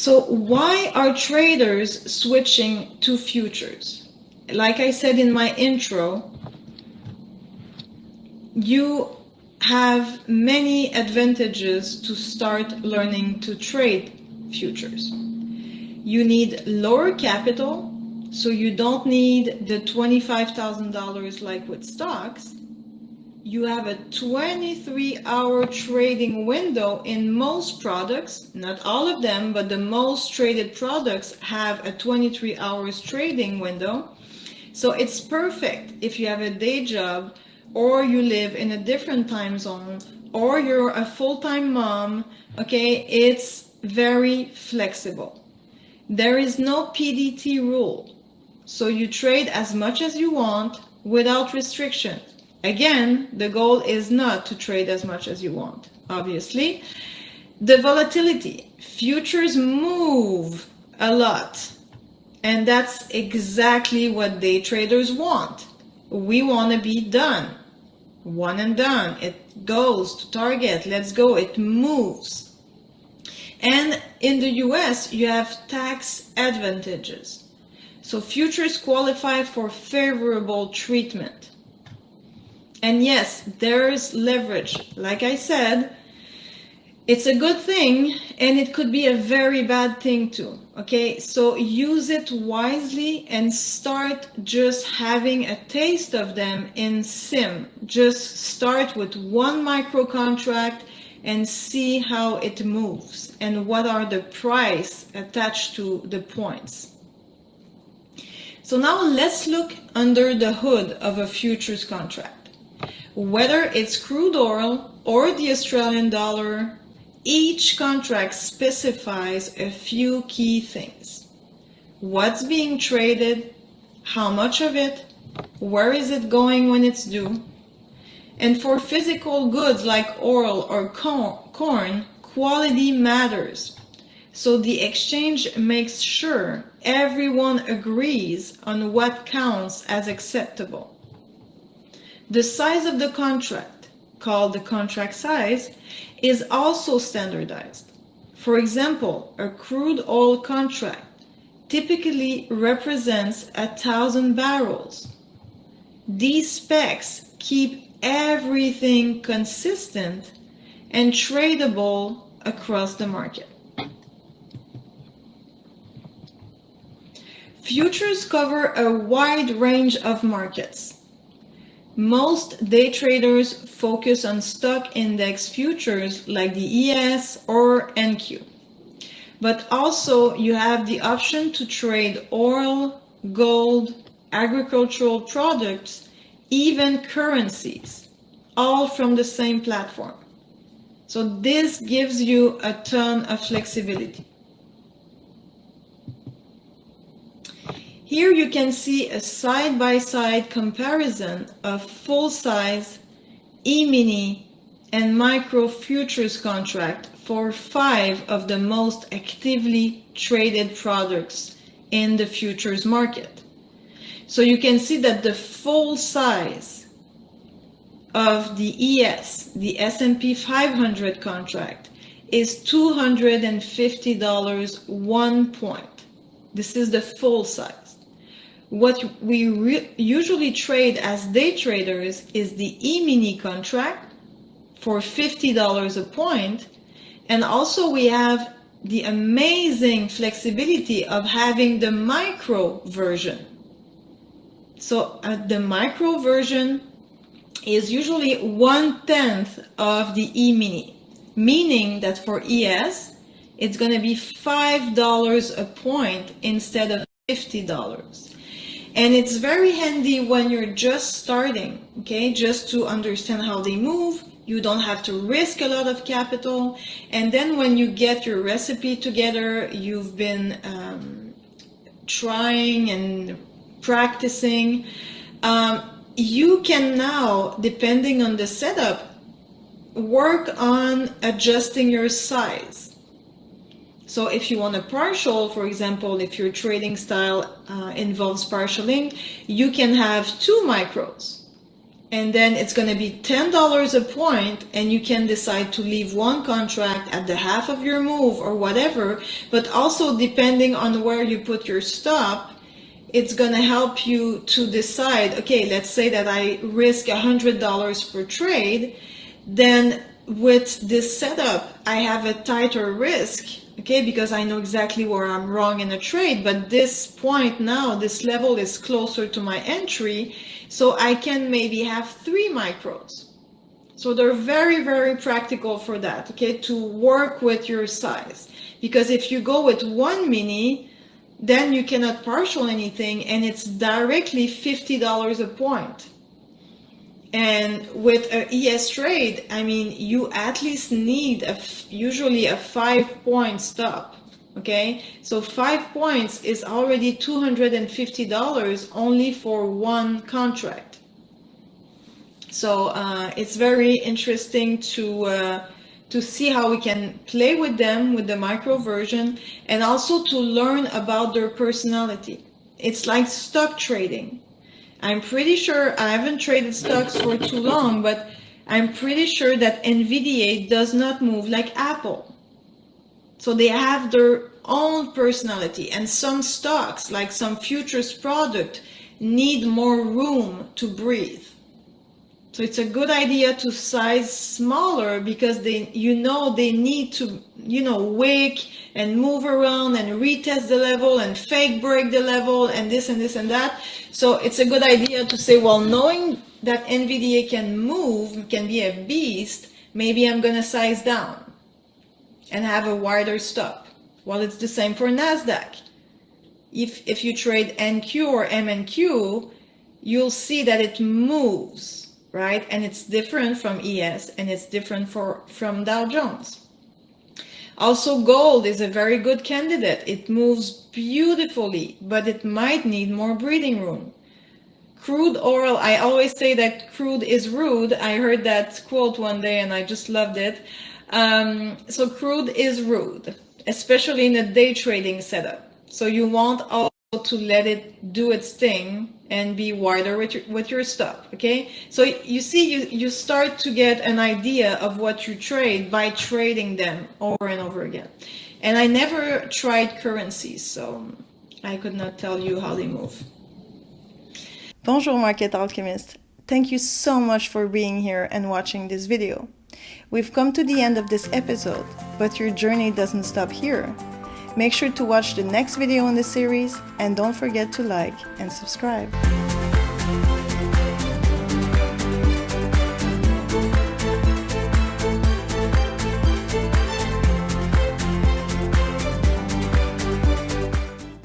So why are traders switching to futures? Like I said in my intro, you have many advantages to start learning to trade futures. You need lower capital, so you don't need the $25,000 like with stocks. You have a 23-hour trading window in most products, not all of them, but the most traded products have a 23 hours trading window. So it's perfect if you have a day job, or you live in a different time zone, or you're a full-time mom. Okay, it's very flexible. There is no PDT rule, so you trade as much as you want without restriction. Again, the goal is not to trade as much as you want, obviously. The volatility, futures move a lot, and that's exactly what day traders want. We want to be done, one and done. It goes to target, let's go, it moves. And in the US, you have tax advantages. So futures qualify for favorable treatment. And yes, there's leverage. Like I said, it's a good thing, and it could be a very bad thing too. Okay, so use it wisely and start just having a taste of them in sim. Just start with one micro contract and see how it moves and what are the price attached to the points. So now let's look under the hood of a futures contract. Whether it's crude oil or the Australian dollar, each contract specifies a few key things. What's being traded, how much of it, where is it going when it's due. And for physical goods like oil or corn, quality matters. So the exchange makes sure everyone agrees on what counts as acceptable. The size of the contract, called the contract size, is also standardized. For example, a crude oil contract typically represents 1,000 barrels. These specs keep everything consistent and tradable across the market. Futures cover a wide range of markets. Most day traders focus on stock index futures like the ES or NQ. But also you have the option to trade oil, gold, agricultural products, even currencies, all from the same platform. So this gives you a ton of flexibility. Here you can see a side-by-side comparison of full-size, E-mini, and micro futures contract for 5 of the most actively traded products in the futures market. So you can see that the full size of the ES, the S&P 500 contract, is $250 1 point. This is the full size. What we usually trade as day traders is the E-mini contract for $50 a point. And also we have the amazing flexibility of having the micro version. So the micro version is usually 1/10 of the E-mini, meaning that for ES, it's going to be $5 a point instead of $50. And it's very handy when you're just starting, okay, just to understand how they move. You don't have to risk a lot of capital. And then when you get your recipe together, you've been trying and practicing, you can now, depending on the setup, work on adjusting your size. So if you want a partial, for example, if your trading style involves partialing, you can have 2 micros. and then it's going to be $10 a point, and you can decide to leave one contract at the half of your move or whatever. But also, depending on where you put your stop, it's going to help you to decide, okay, let's say that I risk $100 per trade, then with this setup, I have a tighter risk, okay, because I know exactly where I'm wrong in a trade, but this point now, this level is closer to my entry, so I can maybe have 3 micros. So they're very, very practical for that, okay, to work with your size. Because if you go with 1 mini, then you cannot partial anything, and it's directly $50 a point. And with an ES trade, I mean, you at least need usually a 5-point stop, okay? So 5 points is already $250 only for one contract. So it's very interesting to see how we can play with them with the micro version, and also to learn about their personality. It's like stock trading. I'm pretty sure, I haven't traded stocks for too long, but I'm pretty sure that NVDA does not move like Apple. So they have their own personality, and some stocks, like some futures product, need more room to breathe. So it's a good idea to size smaller, because they need to, wick and move around and retest the level and fake break the level and this and this and that. So it's a good idea to say, well, knowing that NVDA can move, can be a beast, maybe I'm going to size down and have a wider stop. Well, it's the same for NASDAQ. If you trade NQ or MNQ, you'll see that it moves, right? And it's different from ES, and it's different from Dow Jones. Also, gold is a very good candidate. It moves beautifully, but it might need more breathing room. Crude oil, I always say that crude is rude. I heard that quote one day and I just loved it. So crude is rude, especially in a day trading setup. So you want also to let it do its thing and be wider with your stop, okay? So you see, you start to get an idea of what you trade by trading them over and over again. And I never tried currencies, so I could not tell you how they move. Bonjour, Market Alchemist. Thank you so much for being here and watching this video. We've come to the end of this episode, but your journey doesn't stop here. Make sure to watch the next video in the series, and don't forget to like and subscribe.